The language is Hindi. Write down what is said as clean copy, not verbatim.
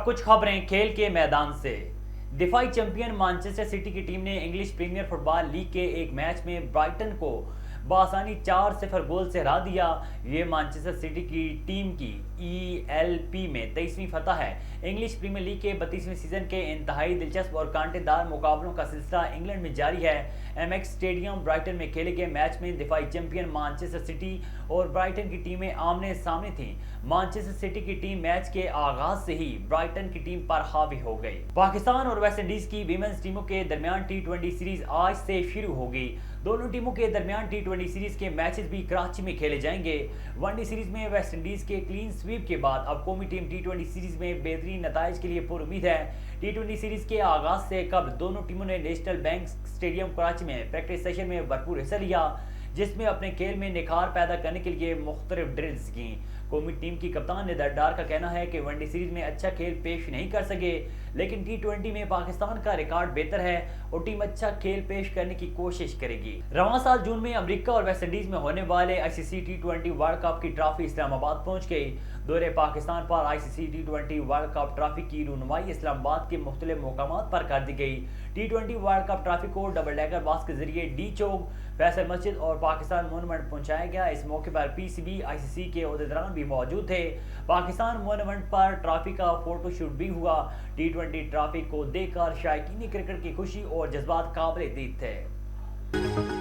कुछ खबरें खेल के मैदान से। दिफाई चैंपियन मैनचेस्टर सिटी की टीम ने इंग्लिश प्रीमियर फुटबॉल लीग के एक मैच में ब्राइटन को बआसानी 4-0 गोल से हरा दिया। ये मैनचेस्टर सिटी की टीम की ELP में 23वीं फतह है। इंग्लिश प्रीमियर लीग के 32वें सीजन के इंतहाई दिलचस्प और कांटेदार मुकाबलों का सिलसिला इंग्लैंड में जारी है। MX स्टेडियम ब्राइटन में खेले गए मैच में दिफाई चैंपियन मैनचेस्टर सिटी और ब्राइटन की टीमें आमने सामने थीं। मैनचेस्टर सिटी की टीम मैच के आगाज से ही ब्राइटन की टीम पर हावी हो गई। पाकिस्तान और वेस्ट इंडीज की वीमेंस टीमों के दरमियान T20 सीरीज आज से शुरू होगी। दोनों टीमों के दरमियान T20 सीरीज के मैचेस भी कराची में खेले जाएंगे। वनडे सीरीज में वेस्ट इंडीज के क्लीन स्वीप के बाद अब कौमी टीम T20 सीरीज में बेहतरीन नताइज के लिए पुरुम्मीद है। T20 सीरीज के आगाज से कबल दोनों टीमों ने नेशनल बैंक स्टेडियम कराची में प्रैक्टिस सेशन में भरपूर हिस्सा लिया, जिसमें अपने खेल में निखार पैदा करने के लिए मुख्तलिफ ड्रिल्स की। कौमी टीम की कप्तान निदार डार का कहना है कि वनडे सीरीज में अच्छा खेल पेश नहीं कर सके, लेकिन T20 में पाकिस्तान का रिकॉर्ड बेहतर है और टीम अच्छा खेल पेश करने की कोशिश करेगी। रवां साल जून में अमेरिका और वेस्ट इंडीज में होने वाले ICC T20 वर्ल्ड कप की ट्रॉफी इस्लामाबाद पहुंच गई। दौरे पाकिस्तान पर ICC T20 world cup trophy की रुनमाई इस्लामाबाद के मुख्तलिफ मकामात पर कर दी गई। T20 वर्ल्ड कप ट्रॉफी को डबल डेकर बस के जरिए डी चौक, फैसल मस्जिद और पाकिस्तान मोनूमेंट पहुंचाया गया। इस मौके पर PCB ICC के ओहदेदारान भी मौजूद थे। पाकिस्तान मोनूमेंट पर ट्रॉफी का फोटोशूट भी हुआ। T20 ट्रॉफी को देखकर शायकीन क्रिकेट की खुशी और जज्बात काबिल दीद थे।